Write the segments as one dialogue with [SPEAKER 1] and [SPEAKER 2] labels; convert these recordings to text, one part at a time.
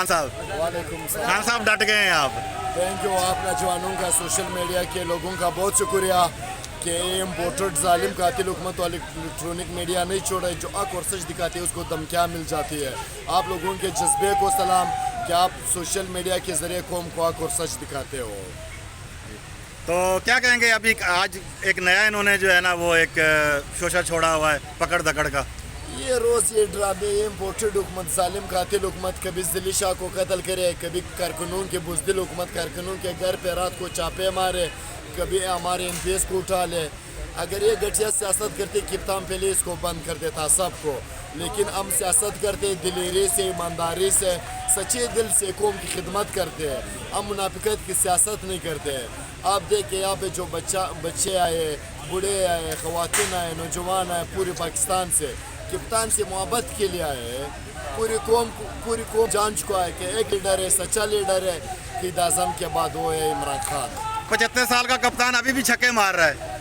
[SPEAKER 1] खान साहब।
[SPEAKER 2] वालेकुम सलाम।
[SPEAKER 1] खान साहब डट गए हैं आप।
[SPEAKER 2] थैंक यू आप नौजवानों का, सोशल मीडिया के लोगों का बहुत शुक्रिया कि इम्पोर्टेड जालिम कातिल हुकूमत वाली इलेक्ट्रॉनिक मीडिया नहीं छोड़े, जो हक और सच दिखाती है उसको धमकियाँ मिल जाती है। आप लोगों के जज्बे को सलाम कि आप सोशल मीडिया के ज़रिए कौम को हक और सच दिखाते हो।
[SPEAKER 1] तो क्या कहेंगे, अभी आज एक नया इन्होंने जो है ना वो एक शोषा छोड़ा हुआ है पकड़ दकड़ का।
[SPEAKER 2] ये रोज़ ये ड्रामे, ये इम्पोर्टेड हुकूमत, जालिम कातिल हुकूमत कभी ज़िली शाह को कत्ल करे, कभी कारकुनों के बुज़दिल हुकूमत कारकुनों के घर पे रात को चापे मारे, कभी हमारे MPs को उठा ले। अगर ये घटिया सियासत करते कप्तान पहले इसको बंद कर देता सबको, लेकिन हम सियासत करते दिलेरी से, ईमानदारी से, सच्चे दिल से कौम की खिदमत करते हैं। हम मुनाफिकत की सियासत नहीं करते हैं। आप देखिए यहाँ पे जो बच्चे आए, बूढ़े आए, ख़वातीन आए, नौजवान आए, पूरे पाकिस्तान से कप्तान से मोहब्बत के लिए आए। पूरी कौम जान चुका है कि एक लीडर है, सच्चा लीडर है क़ायद आज़म के बाद वो है इमरान खान।
[SPEAKER 1] 75 साल का कप्तान अभी भी छक्के मार रहा है।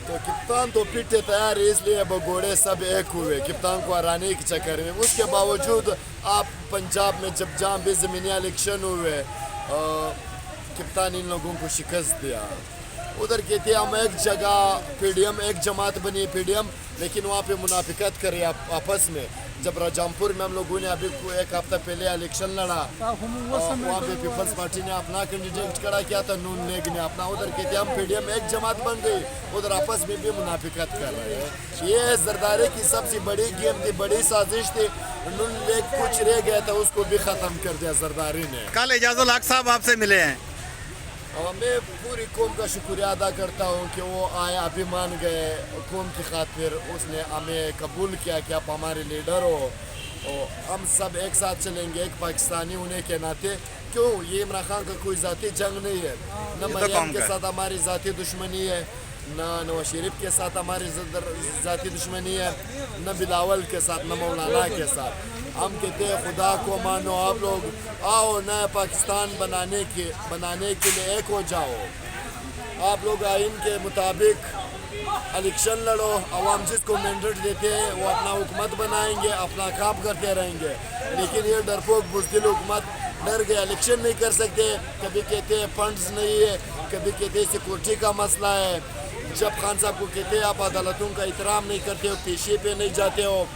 [SPEAKER 2] तो कप्तान तो पिटते तैयार है, इसलिए बगोड़े सब एक हुए कप्तान को हराने के चक्कर में। उसके बावजूद आप पंजाब में जब जहाँ भी ज़मीनी इलेक्शन हुए, कप्तान इन लोगों को शिकस्त दिया। उधर कहते हैं हम एक जगह PDM, एक जमात बनी PDM, लेकिन वहाँ पे मुनाफिकत करे आपस में। जब राजमपुर में हम लोगों ने अभी एक हफ्ता पहले इलेक्शन लड़ा, वहाँ पे पीपल्स पार्टी ने अपना कैंडिडेट खड़ा किया था, नून लीग ने अपना। उधर कहते हम PDM एक जमात बन गई, उधर आपस में भी मुनाफिकत कर रहे हैं। ये जरदारी की सबसे बड़ी गेम थी, बड़ी साजिश थी। नून लीग कुछ रह गया था, उसको भी ख़त्म कर दिया जरदारी ने।
[SPEAKER 1] कल एजाजुल हक साहब आपसे मिले हैं।
[SPEAKER 2] और मैं पूरी कौम का शुक्रिया अदा करता हूँ कि वो आए, अभी मान गए कौम की खातिर। उसने हमें कबूल किया कि आप हमारे लीडर हो और हम सब एक साथ चलेंगे, एक पाकिस्तानी होने के नाते। क्यों, ये इमरान खान का कोई ज़ाती जंग नहीं है, न मरियम के साथ हमारी ज़ाती दुश्मनी है, न नवाज शरीफ के साथ हमारी ज़ाती दुश्मनी है, न बिलावल के साथ, न मौलाना के साथ। हम कहते हैं खुदा को मानो, आप लोग आओ नया पाकिस्तान बनाने के लिए एक हो जाओ। आप लोग आइन के मुताबिक इलेक्शन लड़ो, अवाम जिसको मैंडेट देते हैं वो अपना हुकूमत बनाएंगे, अपना काम करते रहेंगे। लेकिन ये डरपोक बुज़दिल हुकूमत डर गए, इलेक्शन नहीं कर सकते। कभी कहते हैं फंड्स नहीं है, कभी कहते हैं सिक्योरिटी का मसला है। जब खान साहब को कहते हैं आप अदालतों का एहतराम नहीं करते हो, पेशी पे नहीं जाते हो।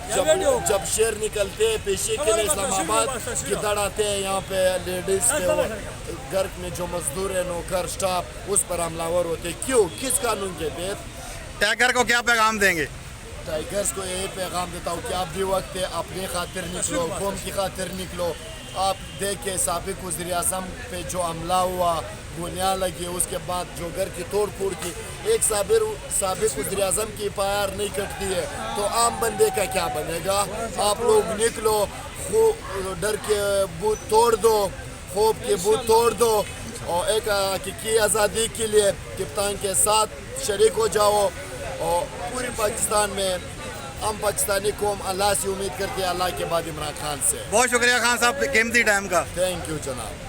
[SPEAKER 2] जब शेर निकलते हैं पेशी के लिए इस्लामाबाद, गिद्दड़ आते हैं यहाँ पे लेडीज़ पे, घर में जो मजदूर है, नौकर स्टाफ, उस पर हमलावर होते। क्यों, किस कानून के तहत?
[SPEAKER 1] टाइगर को क्या पैगाम देंगे?
[SPEAKER 2] टाइगर्स को यही पैगाम देता हूँ कि आप भी वक्त है, अपनी खातिर निकलो, कौम की खातिर निकलो। आप देखें साबिक वज़ीर आज़म पे जो हमला हुआ, गोलियाँ लगी, उसके बाद जो घर की तोड़ फोड़ की, एक साबिक वज़ीर आज़म की पायर नहीं कटती है तो आम बंदे का क्या बनेगा? आप लोग निकलो, डर के बूथ तोड़ दो, खौफ के बूथ तोड़ दो और एक हकीकी आज़ादी के लिए कप्तान के साथ शरीक हो जाओ। और पूरी पाकिस्तान में हम पाकिस्तानी कौम अल्लाह से उम्मीद करते हैं, अल्लाह के बाद इमरान खान से।
[SPEAKER 1] बहुत शुक्रिया खान साहब कीमती टाइम का।
[SPEAKER 2] थैंक यू जनाब।